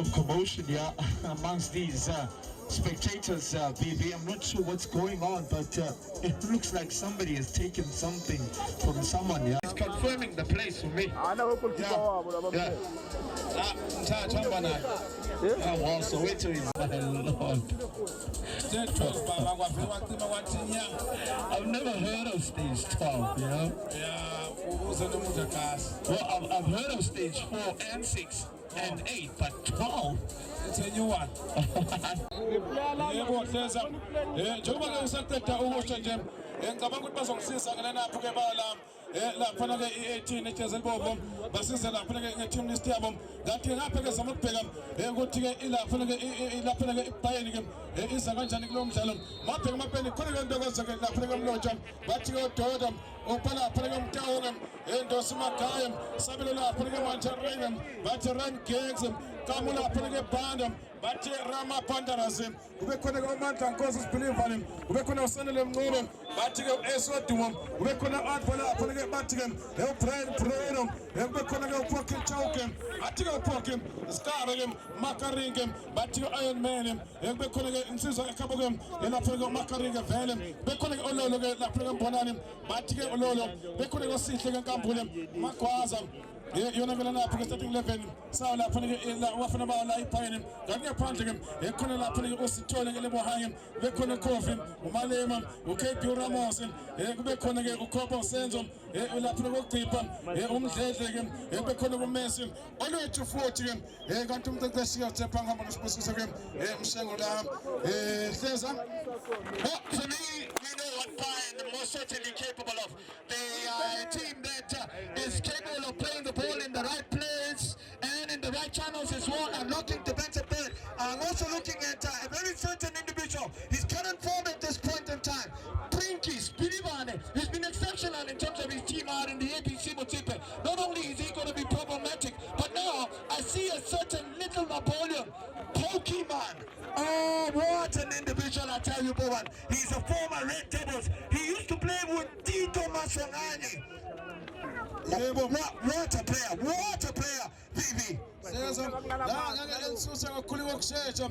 of commotion here amongst these spectators, BB. I'm not sure what's going on, but it looks like somebody has taken something from someone. Yeah, it's confirming the place for me. Yeah. So wait till he's Lord. I've never heard of stage 12, you know? Well, I've heard of stage 4 and 6 and 8, but 12? It's a new one. lapha ke i18 eJezelbovu basiza lapha ke ngeteam list yabo ngathi ngapha ke samukubheka ukuthi ke ilapha ke ibayeni ke iza kanjani kulo mdlalo mabheka amapeni khona ke into kwenza ke lapha ke umlotsha bathi ke uDoda opala lapha ke umtawo ke endosi magaya sabelo lapha ke manje Rain bathi Run Gangs kamula lapha ke banda bathi Rama Pandaras kube khona ke uMandla Nkosi Sibhilivane kube khona uSenele Mncube bathi ke eSodumo kube khona Advola lapha ke bathi ke uBrian Preno kube khona ke uPocket Chauke bathi ke uPocket Scar ke Makaringe bathi ke Iron Man kube khona ke insizwa ekhabo ke lapha ke Makaringe vele kube khona ke Ololo ke lapha ke Mbonani bathi ke Ololo kube khona ke Sihle ke Nkambule Magwaza yona vele lapha ke starting 11 sawa lapha ke wafuna ba la iphayini kanti ngaphandle ke ekhona lapha ke uSithole ke lebohanye bekhona Coffee uMalema uKP Ramos kube khona ke uKhobo Senzo lapha kokugcipha umdledle ke bekhona kuMessi olwethu futhi ke kanti umqeqeshi uThepha ngihamba ngosibusiso ke Mshengo la Hleza to me we know what Bayern are most certainly capable of. They are a team that is capable of playing the ball in the right place and in the right channels as well, and looking defensive bit. I'm also looking at a very certain individual. His current form at this point in time, Prinky Spilivane, has been exceptional in terms of his team out in the ABC Motipe. Not only is he going to be problematic, but now I see a certain little Napoleon, Pokemon. Oh, what an individual, I tell you, Boban. He's a former Red Devils. He used to play with Tito Masongani. What a player, Vivi. Seza la ngeke ensusa kakhulu kokushesha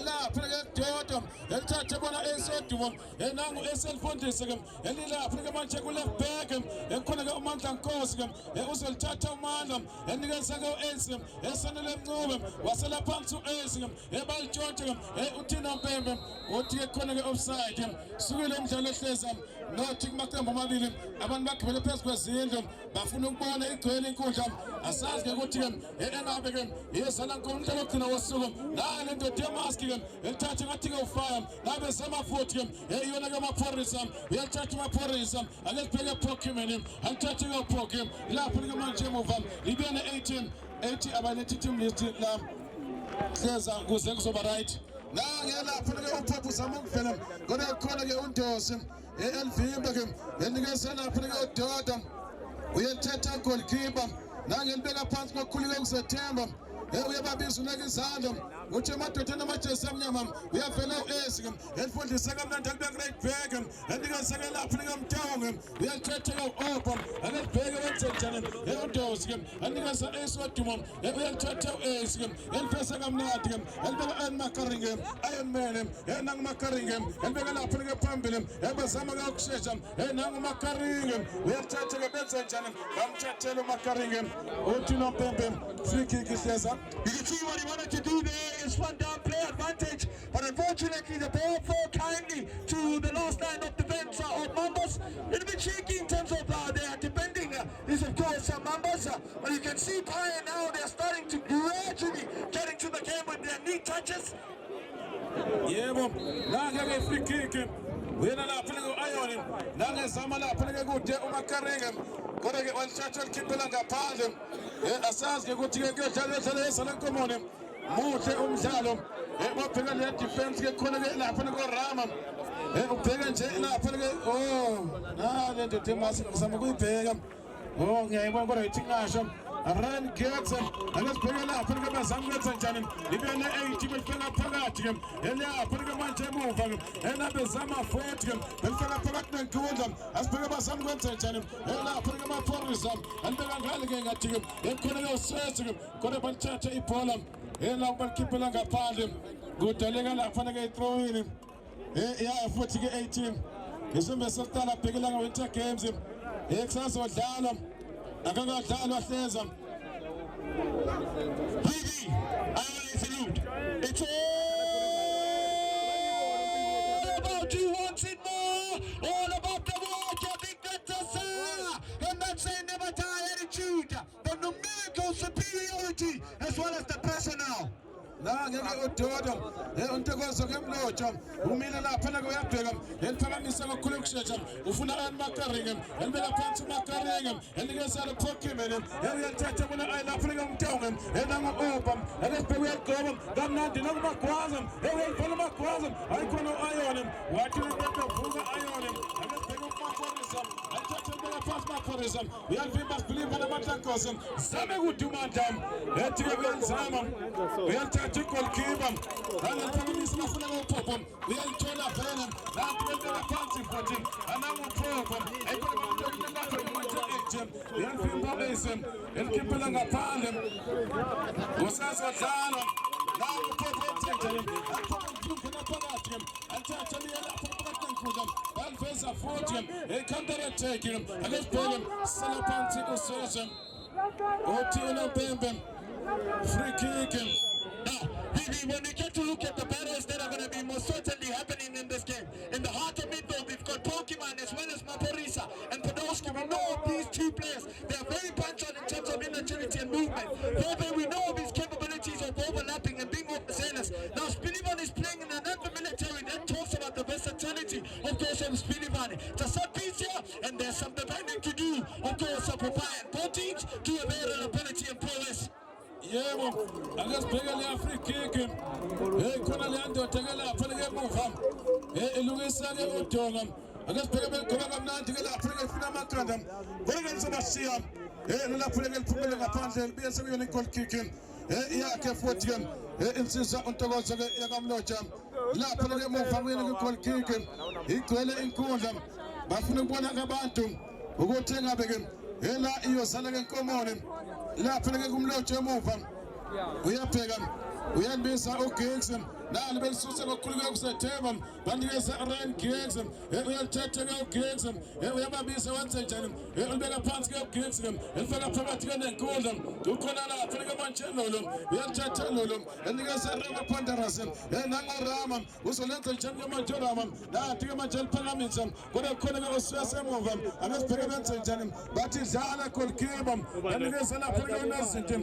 lapha ke Dodo elithathe bona eSodumo nangu eselfundise ke elilapha ke manje ku left back ekhona ke uMandla Nkosi ke uzolithatha uMandla enikeza ke uAce esenele Mncube wasela phansi uAce ebalitshontshe ke uThina Mpembe uthi ke khona ke offside sukile umdlalo ehleza nothi kumaqembu amabili abantu bagibele phezulu kwezindlu bafuna ukubona igcwele inkundla asazi ke ukuthi ke engabe ke yesala nkonzo lokugcina wosuku la lento demask ke elithathe ngathi ke ufire ngabe semafuthi ke yona ke amaphorisa uyathatha amaphorisa alesibheke Pokemon alithathe ke Pokemon lapho ke manje emuva libene 80 abanethi team list la hleza kuze kuzoba right la ngelapho ke uPhophu zama ukuvela kodwa khona ke uNdosi elivimba ke enikeza lapho ke uDoda uyathatha goalkeeper nangelibeka phansi kokhulike kuSethemba uyababiza uneke izandla uthi amadoda namajesi amnyama uyavela uAce elifundisa kamnandi elibeka right back enikeza ke lapho nikamtawonge uyathatha ke uOpa alibheke wenze njani uNdosi enikeza eSodumo uyathatha uAce elifesa kamnandi elibeka Makaringe Iron Man nangu Makaringe elibeka lapho ke phambili ebazama ke ukushesha nangu Makaringe uyathatha ke benze njani bamthathela uMakaringe uthi noPembe free kick ihleza. You can see what he wanted to do there is one down play advantage, but unfortunately the ball fell kindly to the last line of defense of Mambas. A little bit shaky in terms of their defending is of course Mambas, but you can see Bayern now they're starting to gradually get into the game with their knee touches. Yebo, la free kick. Wena lapha ke uIron, nangezama lapha ke kude uMakaringe. Kodwa ke walithatha likhiphela ngaphandle. Asazi ke ukuthi ke kuyodlala yesala nkomone. Muhle umdlalo. Baphenga le defense ke khona ke lapha ke Rama. Ubheka nje lapha ke lento Demas ngizama ukuyibheka. Ngiyayibona kodwa ithi ngasho. Run Gangs alesibheka lapha ke bazama ukwenza njani ibene 80 befika phakathi ke elapha ke manje emuva ke enabezama 40 ke befika phakathi nenkundla asibheke bazama ukwenza njani elapha ke amaphorisa alibeka ngale ke ngathi ke ekhona ke uSwesi ke kodwa balithatha ibhola la balkhiphela ngaphandle kudaleka lapha ke throw-in ya futhi ke 18 isombe sokuqala bhekela Winter Games kusazodlalwa akakadlalwa hleza Baby, I only salute. It's all about you want it more, all about the work you think that to say. I'm not saying never die attitude, but numerical superiority as well as the personnel. la ngeke udodo untokozo kemlotsha umile lapha la kuyabheka eliphakamisa kakhulu ukushesha ufuna anmakaringe elibeka phansi umakaringe elikeza lo Pokemon eliyathatha bona ayilapha ngomntongo enango opa elibheka uyagqoba kamnandi nokumagwaza eyibhala magwaza ayikhona iron wathi into vuka iron elibheka umakwarism athatha bela phansi makwarism uyavimba believe na matlankosi zame kuduma ndam ethi ke kuyenzama uyathatha goalkeeper angaphakamisa bafuna ukuphopa uyalithola vele lapho bela phansi futhi anango uphopa ayikhona uyavimba bese elikhiphela ngaphandle usazodlala la uphopa ethethele aphuma phakathi athatha lapha phakathi enkundla baliveza futhi counter attack akesibheke sala phansi uSosa uthina Bembe free kick. Now, when we get to look at the battles that are going to be most certainly happening in this game, in the heart of midfield, we've got Pokemon as well as Maporisa and Podolski. We know of these two players. They are very punctual in terms of agility and movement. However, we know of his capabilities of overlapping and being overzealous. Now, Spilivan is playing in another military that talks about the versatility, of course, of Spilivan. It's a set piece here, and there's some defending to do, of course, of Popeye and both teams to a better ability and prowess. Yebo akasibheka le free kick khona le ndoda lapha ke emuva elukisa ke udonga akasibheka begoba kamnandi ke lapha ke funa amaqanda ngeke nisebashiya lapha ke liphumele ngaphandle libuye sekuyona goal kick yakhe futhi ke insizwa untokozo ke yakamlotsha lapha ke emuva kuyena ke goal kick igcwele inkundla bafuna ukubona abantu ukuthi engabe ke la iyosala ke inkomone lapha ke kumlotsha emuva uyabheka uyambisa uGiggs nalo belisusa kokhulu kusetheba banikeza Ryan Giggs uyalithatha ke uGiggs uyabambisa wenze njani ubeka phansi ke uGiggs elifaka phakathi ke nenkundla ukhona lapha ke Manchelolo uyalithatha lolo enikeza Rama Panderas nango Rama uzolenza njani ke Mantorama nathi ke manje eliphakamisa kodwa khona ke uSiyasa emuva akasibheke benze njani bathi dlala goalkeeper enikeza lapha ke uNazinto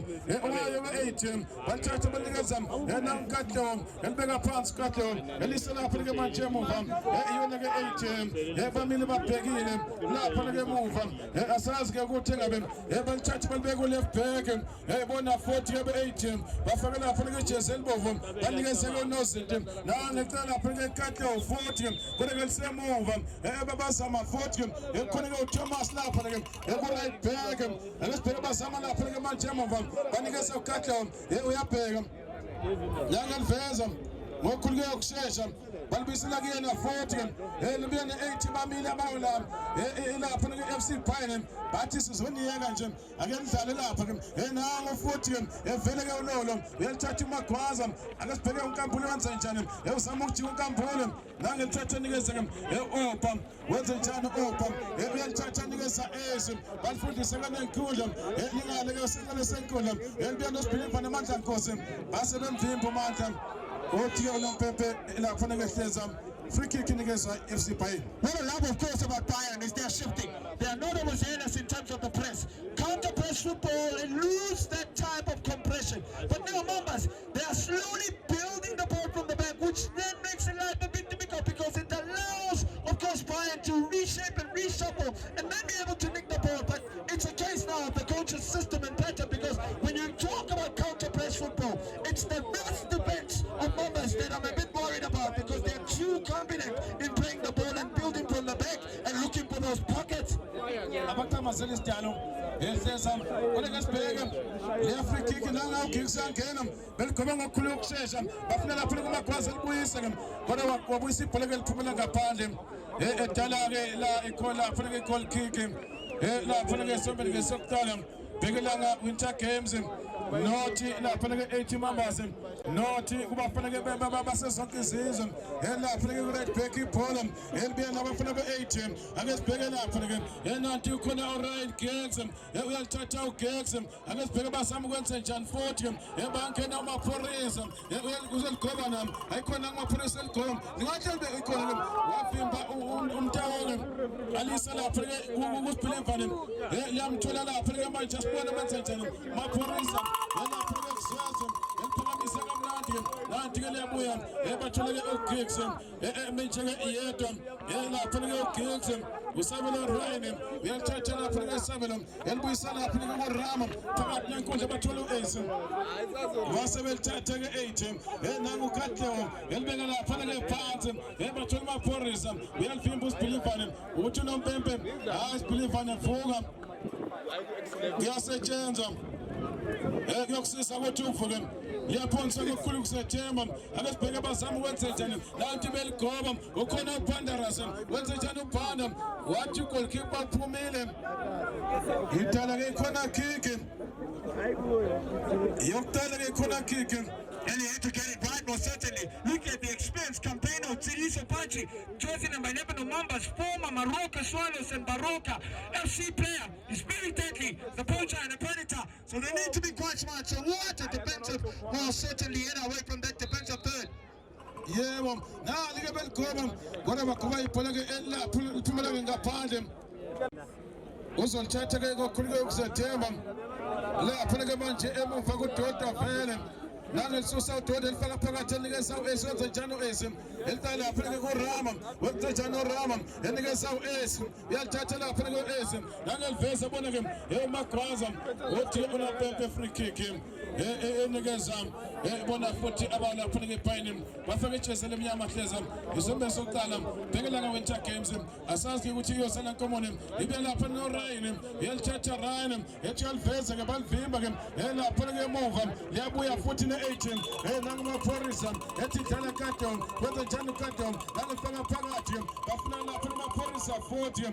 owayo ke 8 bathatha banikeza nankaDlo beka phansi kaDlo elisa lapha ke manje emuva iyona ke 8 family babhekile lapha ke emuva asazi ke ukuthi ngabe balithatha balibeka ku left back bona 40 ke 8 bafaka lapha ke Jesse Elbovu banikeze ke uNazinto ngicela lapha ke kaDlo 40 kodwa ke lisemuva babazama 40 khona ke uThomas lapha ke ku right back akasibheka bazama lapha ke manje emuva banikeze uKaDlo uyabheka yangaliveza ngokhulu ke ukushesha balibisela kuyena 40 libuye ne80 bamile abawula lapha ke FC Bayern bathi sizoniyeka nje ake nidlale lapha ke nango 40 evele ke ulolo uyalithatha uMagwaza akasibheke uNkampule wenza njani uzama ukujika uNkampule nange lithatha nikeze ke opa wenza njani opa uyalithatha nikeza ese balifundise kanenkundla lingale ke usikole senkundla libuye noSiphiwe namandla Nkosi base bemvimba amandla othi uNompepe lapha ngehleza free kick against FC Bayern. What I love, of course, about Bayern is they're shifting. They are not overzealous in terms of the press. Counter press football and lose that type of compression. But now, Mambas, they are slowly building the ball from the back, which then makes it life a bit difficult because it allows, of course, Bayern to reshape and reshuffle and then be able to nick the ball. But it's a case now of the coach's system and pattern because when you talk about counter press football, it's the best defense of Mambas that I'm a bit worried about because they're too confident in playing the ball and building from the back and looking for those pockets. Abakamazela isidalo ehleza kodwa sibheke le free kick nanga uGiggs angena beligoba ngokukhulu ukushesha bafuna lapha kuMagwaza libuyise kodwa wabuyisa ibhola ke liphumela ngaphandle edala ke la ikhola lapha ke goal kick lapha ke sombeni ngesokuqala bhekelanga Winter Games Naughty lapha ke 80 members. Naughty kubafana ke basesonke izizwe. Lapha ke red back ibhola. Elibuya nabafana be-80. Ake sibheke lapha ke. Nanti ukhona uRyan Giggs. Uyalithatha uGiggs. Ake sibheke basama ukwenza njani futhi. Bangena uMaphorisa. Uzoligoba nami. Ayikhona uMaphorisa eligoba. Ningahlelwe ikhona wavimba umtawo alisa lapha ke uSbelievane. Yamthola lapha ke manje asibona benza njani. Maphorisa lapha ke kuzazo. Eliphakamisa kamnandi. Nanti ke liyabuya. Bathola ke uGiggs. Menje ke yedwa. Lapha ke uGiggs. Usabelo Ryan. Uyalithatha lapha ke Sabelo. Elibuyisa lapha ke uRama. Phakathi nenkundla bathola uAce. Wasebelithatha ke 8. Nangu Katleo. Elibeka lapha ke phansi. Bathola uMaphorisa. Uyalivimba uSbelievane. Uthi uNompempe. uSbelievane vuka. Kuyasetshenzwa. Kuyokusisa ukuthi uvuke. Liyaphonisa kakhulu kusethemba. Ake sibheke bazama ukwenza njani. Nanti beligoba. Ukhona uPandaras. Wenza njani uPanda. Wathi goalkeeper uphumile. Idala ke khona kick. Yokuqala ke khona kick. And he had to get it right, most certainly. Look at the experienced campaigner of Tsiriso Pachi, jersey number 11 of Mambas, former Maroka Swallows and Baroka FC player. He's very deadly, the poacher and the predator. So they need to be quite smart. So what a defensive, most certainly get away from that defensive third. Yebo, na like beligoba. Kodwa bagoba ibhola ke lapha uphumela ngaphandle. Uzolithatha ke kakhulu ke kusethemba. Lapha ke manje emuva kuDoda vele. Nangelisusa uDoda elifaka phakathi enikeza uAce njalo uAce. Elitala lapha ke kuRama. Wenza njalo uRama. Enikeza uAce. Uyalithatha lapha ke uAce. Nangeliveza bona ke uMagwaza uthi uNompempe free kick. Enikeza bona futhi abalapha ke Pine bafaka ijezi lemnyama hleza isombe sokuqala bhekela ka Winter Games asazi ukuthi iyosala Nkomoni ibe lapha noRyan yelithatha Ryan etshaliveza ke balivimba ke lapha ke emuva liyabuya futhi ne18 nangu Maphorisa ethi dlala Kadon kwenza njani uKadon nangifaka phakathi bafuna lapha Maphorisa futhi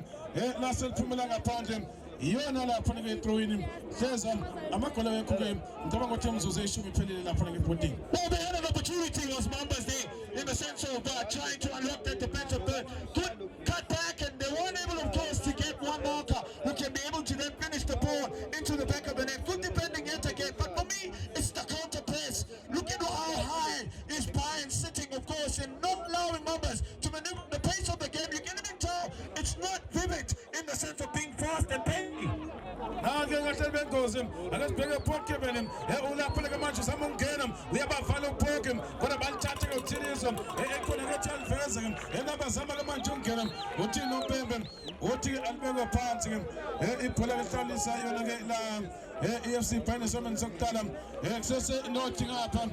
laseliphumela ngaphandle iyona lapha ke throwing hleza amagoli wekho ke ngicabanga ukuthi umzuzu eyishumi iphelile lapha ke bonding. Well, they had an opportunity, was Mambas there, in the sense of trying to unlock that defensive third. Good cut back, and they weren't able, of course, to get one marker who can be able to then finish the ball into the back of the net. Good defending yet again, but for me, it's the counter press. Look at how high is Bayern sitting, of course, and not allowing Mambas to maneuver the pace of the game. You can even tell it's not vivid in the sense of being fast and penny. Nange ngahle bengozi akasibheke uPoke bene ulapha ke manje samungena uyabavala uPoke kodwa balithatha ke uThiriso ekhona ke Thalveza ke nabazama ke manje ungena uthi noMpempe uthi alibeke phansi ke ibhola lehlalisa yona ke la EFC Pine Someni sokuqala kusese nothi ngapha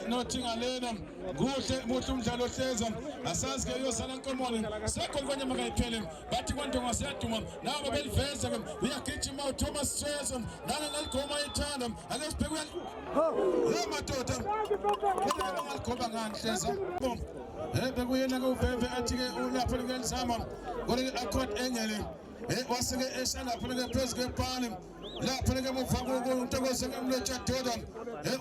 nothi ngalena kuhle umdlalo ohleza asazi ke yosala Nkomoni sekho kwenye makayiphele bathi kwandonga siyaduma nabo beliveza ke uyagijima uThomas Cheso nalo naligoma ithanda ake sibheke madoda kodwa ngaligoma ngani hleza bekuyena ke uVeve athi ke ulapha ke lisama kodwa accord engele waseke eshala lapha ke phezulu kepani lapha ke mufaka untokoze ke mlotsha doda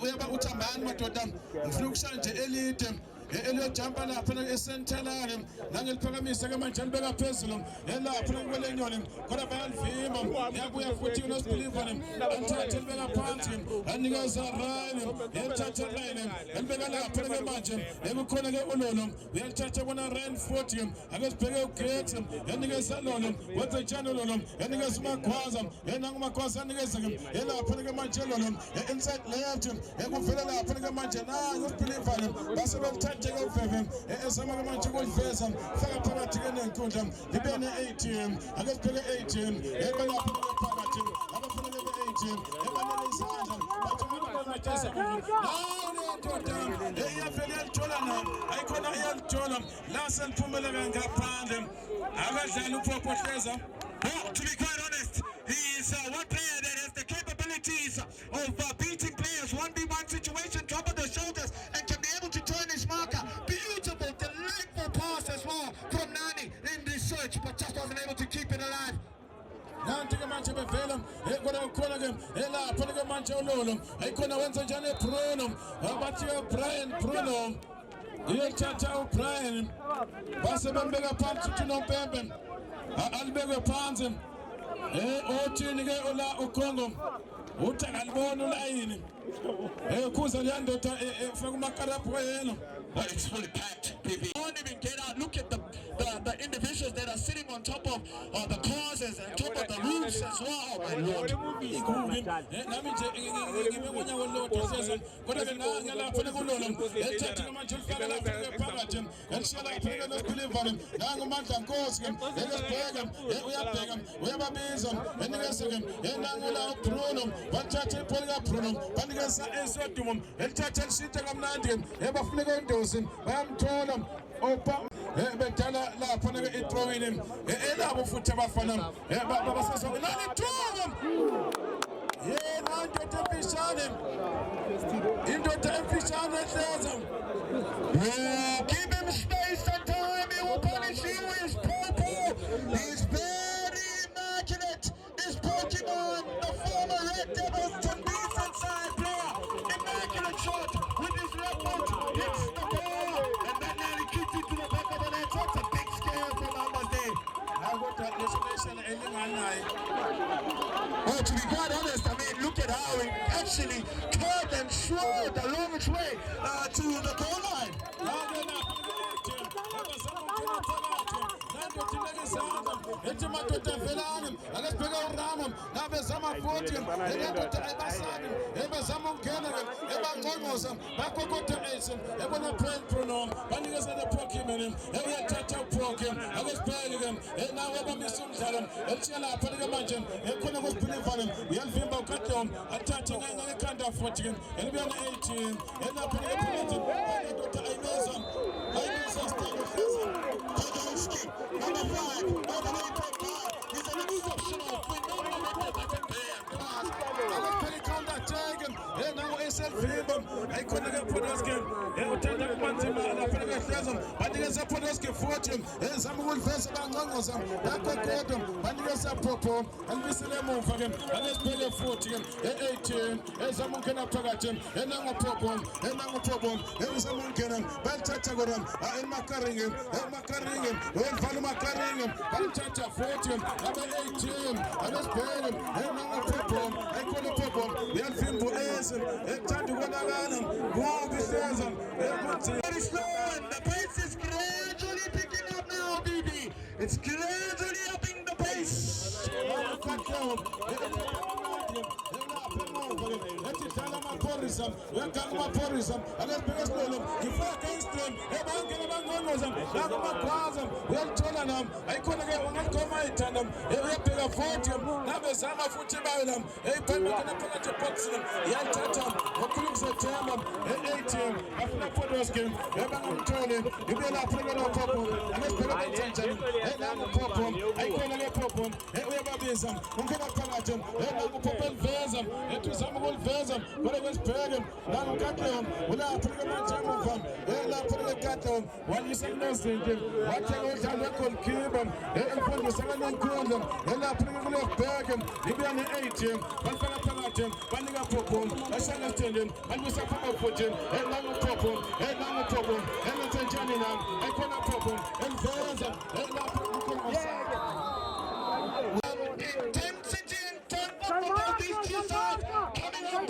uyaba uthambani madoda ngifuna ukushaya nje elide eliyojampa lapha esentalane nangeliphakamisa ke manje libeka phezulu lapha kwelenyoni kodwa bayalivimba yabuya futhi uNoSbelievane anthathe libeka phansi anikeza Ryan yelithatha Ryan elibeka lapha ke manje ekukhona ke uLolo uyalithatha bona Ryan futhi ake sibheke uGiggs yanikeza Lolo wenza njani uLolo yanikeza uMagwaza nangu uMagwaza anikeza ke lapha ke manje Lolo inside left ekuvela lapha ke manje nangu uSbelievane basebelithatha ke uVeve esama ke manje kuliveza faka phakathi ke nenkundla libe ne18 ake sibheke 18 ebalapha ke phakathi abafuna ke 18 ebanele izandla bathi umuntu bamajasa ndoda iyavela yalithola na ayikhona iyalithola la seliphumela ngaphandle akadlala uPopo Hleza. Well, to be quite honest, he is one player that has the capabilities of beating players 1v1 situation, top of the shoulders, and can be able to turn his marker. Beautiful, delightful pass as well from Nani in this search, but just wasn't able to keep it alive. Nanti phela manje bevela kodwa kukhona ke elapha ke manje uLolo ayikhona wenza njani eBruno abathi Brian Bruno uyethatha uBrian base bambeka phansi uthi noMpembe alibekwe phansi othini ke ola uKongo uthi akalibona ulayini kuza le ndoda efaka umakaraphu yena. But it's fully packed, PP. Don't even get out. Look at the individuals that are sitting on top of the causes and top of the roofs as well. My Lord. bayamthola opa bedala lapha ke ithrowini elabo futhi abafana babasesokunani ithuba yena indoda emfishane ehleza. Give him space and time. He will punish you with his purple. He's very immaculate. This Pokemon, the former Red Devils, to decent side player. Immaculate shot with his left foot. Hits the ball. And then nearly kicks it to the back of the net. That's a big scare from Almazy. Oh, to be quite honest, I mean, look at how he actually curved and slowed the longest way to the goal line. Number 5, number 8.5. He's an exceptional phenomenal now SL Freedom. I couldn't get Podolski. He would take that one team and I put a thousand. But he has a Podolski fortune. And some will face about Longosam. That could go them. But he has a proper. And we still move for him. And let's pay a 14, 18. And someone can have him. And now a problem. And now a problem. And someone can. But Chachagoram. And Macaringham. And Macaringham. Well, follow Macaringham. And Chacha 14. Number 18. And let's pay him. And now a problem. I call a problem. We have him to ace. And try to go down. Go on the stairs. Very slow, and the pace is gradually picking up now, BB. It's gradually upping the pace. When you say no, what I was a local Cuban, and for the 7 and Golden, and I put him off Bergen, you be on the 18, but for a Palatin, banding a problem, a Sanatinian, and we suffer a footing, and now a problem, and now a problem, and a Tanjanian, and for a problem, and there's and now Intensity and tempo of these two sides coming up.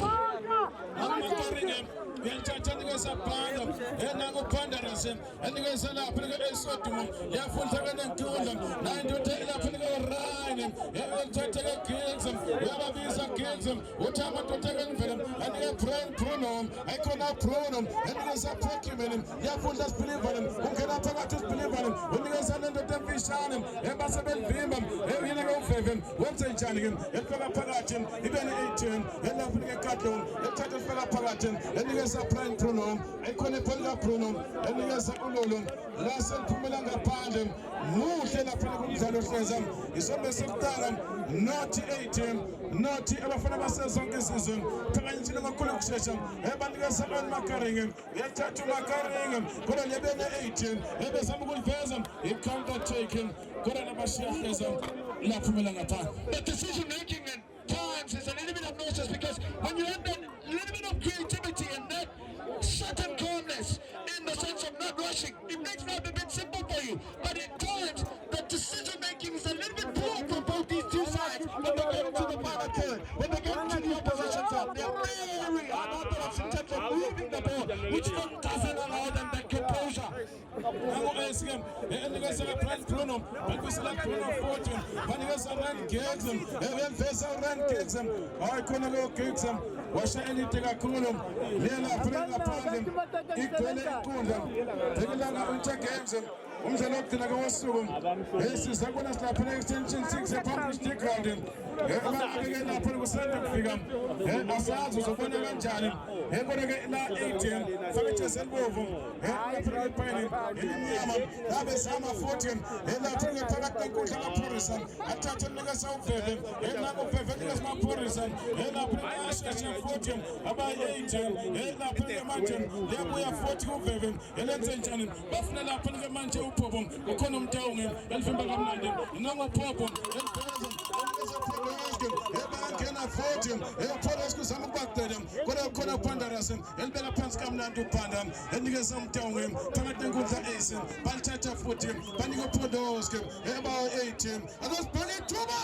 I couldn't pull up Bruno, and he has a Ulolum, Lassen Pumelanga Pandem, Mutan Apologizam, is on the Septaram, naughty 18, naughty Alafanamas on this season, Palancin of a Kuluk session, Ebangas and Macaringham, Yata to Macaringham, put a Lebena 18, Ebesam Gulfazam, he counter taken, Koranabashazam. laphumela ngaphandle. But decision making at times is a little bit obnoxious because when you have that little bit of creativity and that certain calmness in the sense of not rushing, it makes life a bit simple for you. But at times, the decision making is a little bit poor from both these two sides when they get into the final third, when they get into the opposition third. They're very unorthodox in terms of moving the ball, which doesn't allow them that composure. Nango eskem enikeza Brian Bruno bakwisela Bruno Fortune banikeza Ryan Giggs eveza Ryan Giggs ayikhona lo Giggs washa elite kakhulu lela Frank Apandle igcwele inkundla ekulanga uNtsha Games umdlalo wokugcina kosuku esiza kubona silapha extension 6 ePump Street Ground ebabeke lapho kusanda kufika asazi uzobona kanjani kodwa ke la 18 faka Chelsea bovu lapha ePine elimnyama labe sama 14 lapha ke phakathi kwenkundla kaPorisa athatha nika sawuveve lapho veve nika samaPorisa lapha asheshe 14 abayi 18 lapha ke manje yabuya 40 kuveve elenze njani bafuna lapha ke manje uPhobo ukhona umtawunge elifimba kamnandi inongo Phobo ebangena 14 ePhobo sikuzama ukubaqeda kodwa ukhona uPandarasa elibeka phansi kamnandi uPanda enikeza umtawunge phakathi kwenkundla Ace balithatha 14 banika uPondoske eba 18 akuzibheke ithuba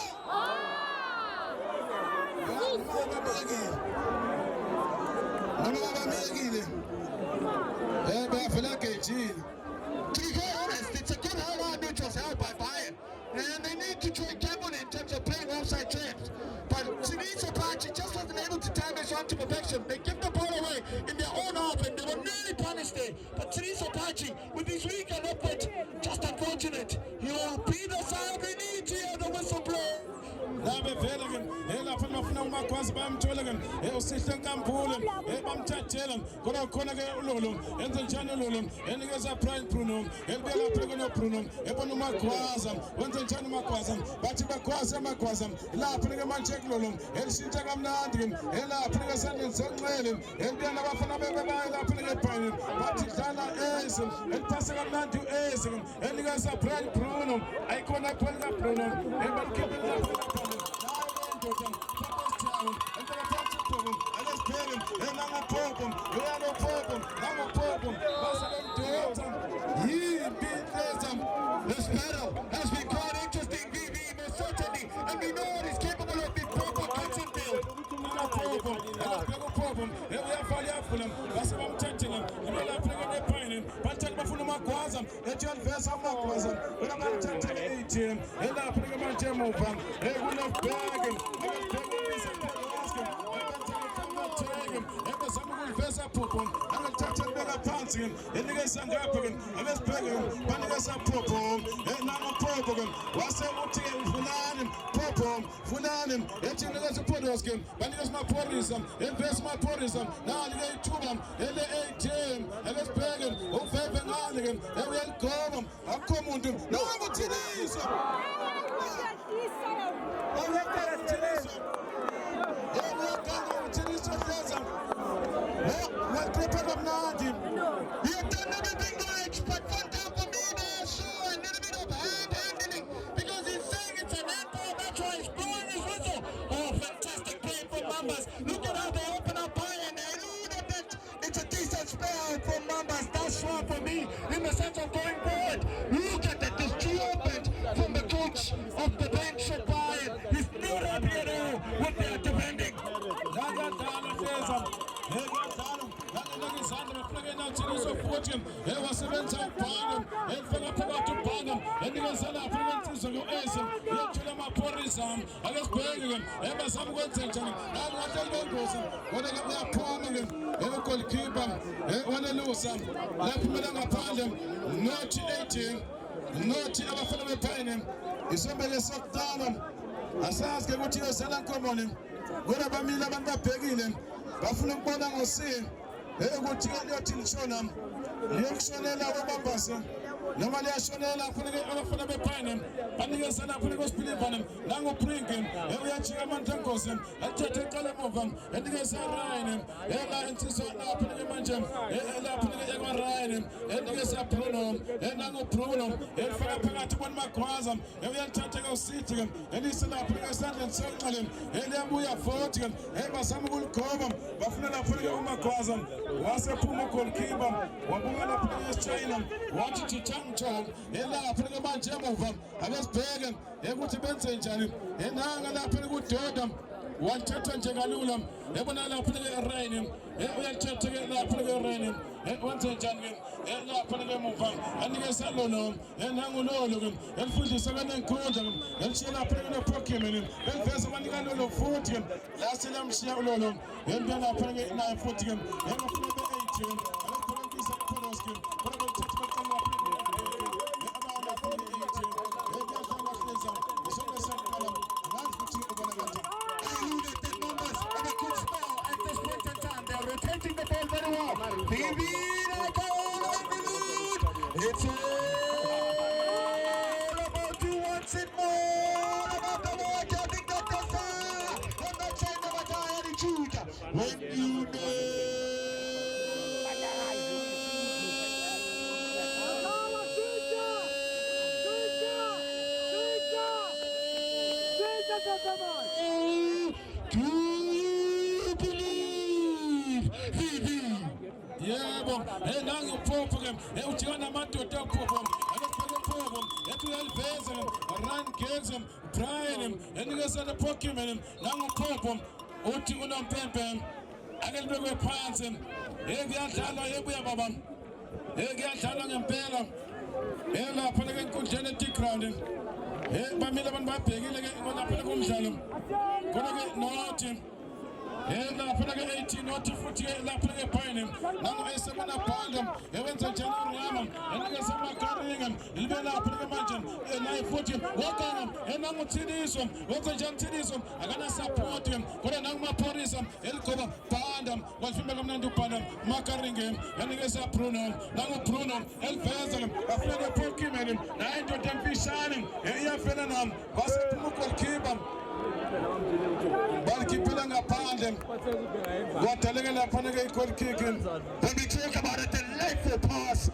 Nabamekile bafela gejini. To be quite honest, it's a good hard neutrals held by Bayern. And they need to treat careful in terms of playing offside traps. But Sinisa Apache just wasn't able to time this one to perfection. They give the ball away in their own half and they were nearly punished there. But Sinisa Apache, with his weekend effort, just unfortunate. He'll be the side we need to hear the whistle blow. Labe vele lapha bafuna uMagwazi bayamthola usihle Nkampule bamthathela kodwa khona ke uLolo enze njani uLolo enikeza Brian Bruno elibeka lapha kuno Bruno ebona uMagwaza wenze njani uMagwaza bathi Magwaza lapha ke manje kuLolo elishintsha kamnandi lapha ke sandeni sonxele elibeka nabafana bebayi lapha ke Bayern bathi dlala Ace eliphasa kamnandi uAce enikeza Brian Bruno ayikhona phela Bruno ebakhipha lapha This battle has been quite interesting, VV, most certainly, and we know what is capable of being proper Hudson-Field. You have done everything right, but one time for me, there's sure a little bit of hand-handling because he's saying it's an handball. That's why he's blowing his whistle. Oh, fantastic play from Mambas. Look at how they open up high and they lead a bit. It's a decent spell from Mambas. That's wrong for me in the sense of going forward. Look at that disjointment from the coach of the bench of Bayern. He's not happy at all with their defending. bafuna ukubona ngosini ukuthi liyothi lishona liyokushonela kwabambasa noma liyashonela kufanele abafana bePine banikeza lapho kweSphilipane nangoBrinken uyachika amandla enkosi athethe eqala ngemuva enikeza Ryan ela insizwa lapha manje lapha ekwa Ryan enikeza Bruno nangu Bruno efaka phakathi kwaMagwaza uyalithatha ke usithi elise lapha esandleni senxele eliyabuya futhi bazama ukuligoma bafuna lapha ke uMagwaza wasephuma goalkeeper wabuya lapha eSchina wathi Chitangcho elapha ke manje emuva abesibheke ukuthi benze njani enanga lapha kuDoda wathatha nje kalula yabona lapha eRain uyathatha ke lapha eRain wenze njani ke lapha emuva anikeza Lolo nangu Lolo ke elifundisa kanenkundla elishiya lapha kuPokemon eliveza banika Lolo futhi la selamshiya Lolo yena lapha ke naye futhi ke engafuna be-8 alakhulekisa kuPodolski kodwa bethatha baqala rotating the ball very well. Baby, it's all about you wants it more. About the watch, I think that the fire. I'm not saying that I attitude. When you yebo nangu Popo ke ujana madoda Popo alofaka Popo etuyaliveza run gives him Brian enikeza the Pokemon nangu Popo uthi unompempe akelibekwe phansi kuyadlalwa yebuya baba kuyadlalwa ngempela lapha ke enkundleni eTground bamile abantu babhekile ke lapha kumdlalo kodwa ke nothi lapha ke 18 nothi futhi lapha ke Pine nangu esemana bhanga ewenza njalo uRama enikeza Makaringa libe lapha ke manje naye futhi wakanga nangu Thidiso wenza njalo Thidiso akana support kodwa nangu Maphorisa eligoba bhanda kwafimba kamnandi ubhanda Makaringa enikeza Bruno nangu Bruno eliveza afuna Pokemon naye ndoda emfishane iyafena nami wasephuma goalkeeper Balkipila ngaphandle kwadaleke lapha ke i-goal kick. When we talk about it, the delightful pass,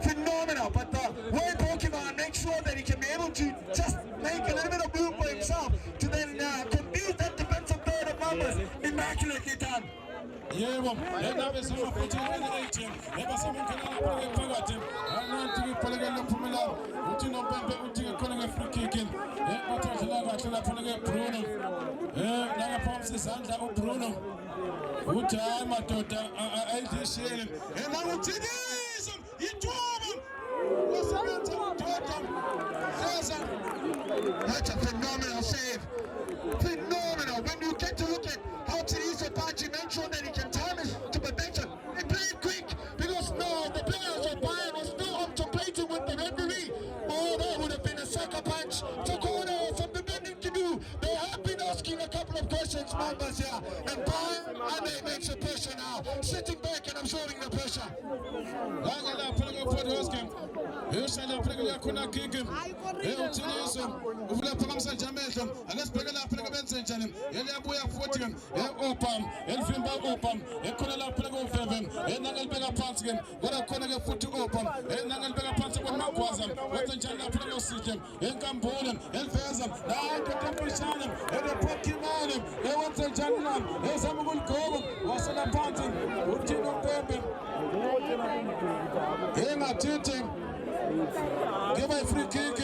phenomenal. But the way Pokemon makes sure that he can be able to just make a little bit of room for himself to then confuse that defensive third of numbers. Immaculately done. Yebo, enabe sama futhi ke-18 ebasamukela lapha ke phakathi anathi kuphela lophumela uthi nompempe uthi ke khona nge-free kick uthi adlala kahle lapha ke Bruno nangapha umsizandla uBruno uthi hayi madoda ayidishele nangu Thidiso ithuba wasebenza uDoda Feza. That's a phenomenal save. Phenomenal. When you get to look at how Thidiso Pachi made sure that he can time his to perfection. He played quick because no, the players of Bayern were still contemplating with the referee. Oh, that would have been a sucker punch to corner from the bending to do. They have been asking a couple of questions, members here. And Bayern, I may make the pressure now. Sitting back and absorbing the pressure. Yoshala phela khona kike uThidiso uvula phakamisa jamehlo akasibheke lapha ke benze njani eliyabuya futhi ke eOpam elivimba Opam ekhona lapha ke uVeven nangelibeka phansi ke kodwa khona ke futhi Opam nangelibeka phansi kwaMagwaza wenze njani lapha ke uSihle enkambule eliveza la ntompishana ePokemon ewenze njani na ezama ukuligoma wasela phansi uthi nompempe engathithi give a free kick.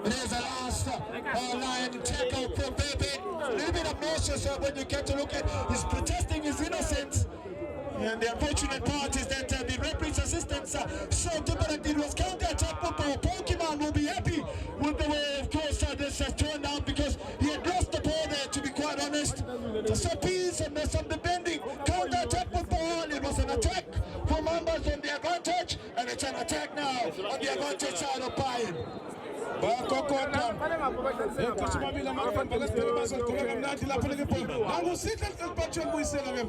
There's a last line tackle from Pepe. A little bit of nauseous when you get to look at he's protesting his innocence. And the unfortunate part is that the referee's assistance showed that it was counter-attack football. Pokemon will be happy with the way, of course, this has turned out because he had lost the ball there, to be quite honest. So peace and there's some defending. Counter-attack football, it was an attack for members on the advantage, and it's an attack now on the advantage side of Bayern. bakokota ekushimabila mafana bakasibheke bazogqoka kamnandi lapha lebhola nangu Sihle elibhathwe mbuyisela ke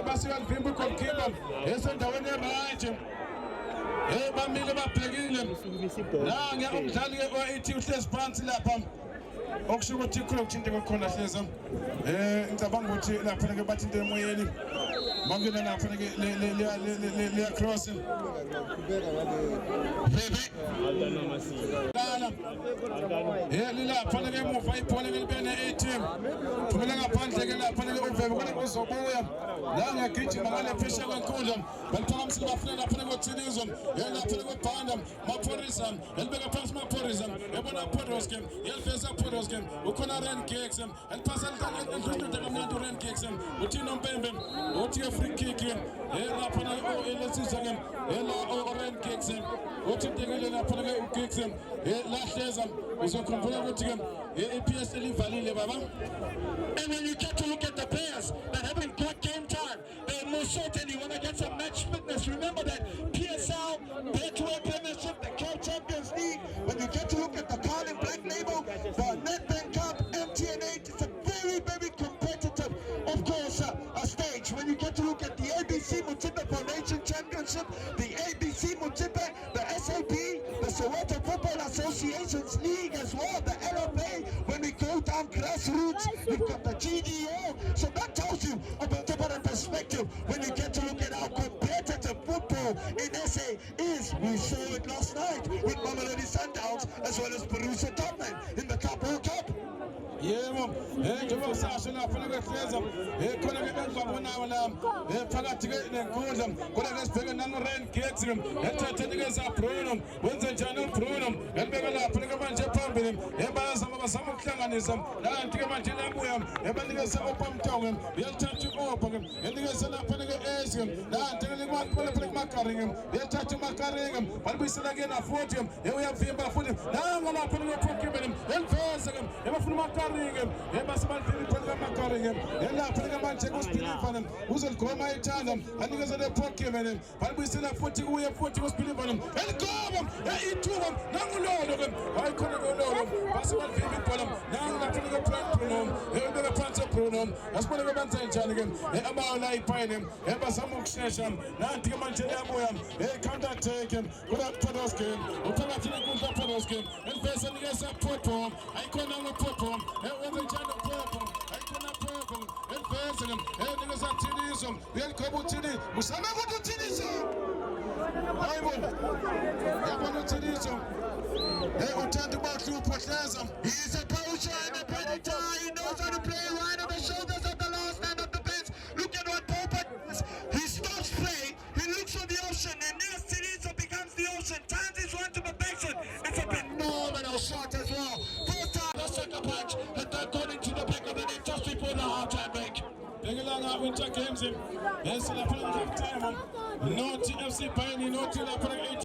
basiyalivimba goalkeeper esendaweni right bamile babhekile nange umdlali ke oyithi uhlezi phansi lapha okusho ukuthi ikhona ukuthinteka khona hleza ngicabanga ukuthi lapha ke bathinte emoyeni mangena lapha ke le cross lilapha ke emuva ibhola libene A-team thumela ngaphandle ke lapha ke uvebe kule kuzobuya la ngagijima ngale phesha kwenkundla baliphakamisa bafuna lapha koThinizo lapha kwebhanda Maphorisa elibeka phansi Maphorisa ebona Podolski yelifeza Podolski ukhona Ren Giggs eliphasa endludlude kamnandi Ren Giggs uThino Mpembe uthi ke free kick lapha elesizwe ke Ren Giggs uthi tekele lapha ke uGiggs lahleza uzokhumbula ukuthi ke iPS livalile baba. And when you get to look at the players that haven't got game time, they most certainly want to get some match fitness. Remember that PSL, Betway Premiership, the CAF Champions League, when you get to look at the Carling Black Label, the Nedbank Cup, MTN8, it's a very, very competitive, of course, stage. When you get to look at the ABC Motsepe Foundation Championship, the ABC Motsepe, the SAP, the Soweto Football Associations League as well, the LFA, when we go down grassroots, we've got the GDO. So that tells you a bit of a perspective when you get to look at how competitive football in SA is. We saw it last night with Mamelodi Sundowns as well as Borussia Dortmund in the Cup World Cup. Yebo njengoba sasho lapha lehleza khona ke bengibabonayo la phakathi ke nenkundla kodwa ke sibheke nano Ren Giggs ethatheni ke za Bruno wenze njani uBruno elibeka lapha ke manje phambili bayazama bazama ukuhlanganisa kanti ke manje labuya ebanikeza opamtongo yelithatha uOpa ke enikeza lapha ke Esi kanti ke likwakho lapha kuMakaringe yelithatha uMakaringe balibuyisela ke na futhi uyavimba futhi nanga lapha ke Pokemon eliveza ke ebafuna uMakaringe ebasibandleni phela Makaringe elapha ke manje kuSpilivana uzoligoma ethanda anikeza le Pokemon balibuyisela futhi kuye futhi kuSpilivana eligoba ithuba nangulolo ke hayikhona ke lolo basibandleni ibhola nanga lapha ke Bruno ebeka phansi Bruno asibone ke benza njani ke abayo la iphayine ebazama ukushesha nanti ke manje liyabuya counter attack kuba Podolski uphakathi nenkundla Podolski eliveza nikeza Popo ayikhona ngoPopo wenza njani uPopo ayikhona Popo eliveza nikeza Thinizo uyaligoba uThini usame ukuthi uThinizo hayibona yabona uThinizo uthanda ukuhlupha hleza. He's a poacher and a predator. He knows how to play right on the shoulders of the last man of the bench. Look at what Popa does. He stops play. He looks for the option, and now Tinizo becomes the option. Turns his run to the backshot. It's a phenomenal shot as well. First time, the second punch, and then going into the back of the net just before the half-time break. Bengelanga Winter Games. Yes, la pala time. Not FC Pioneer, not la pala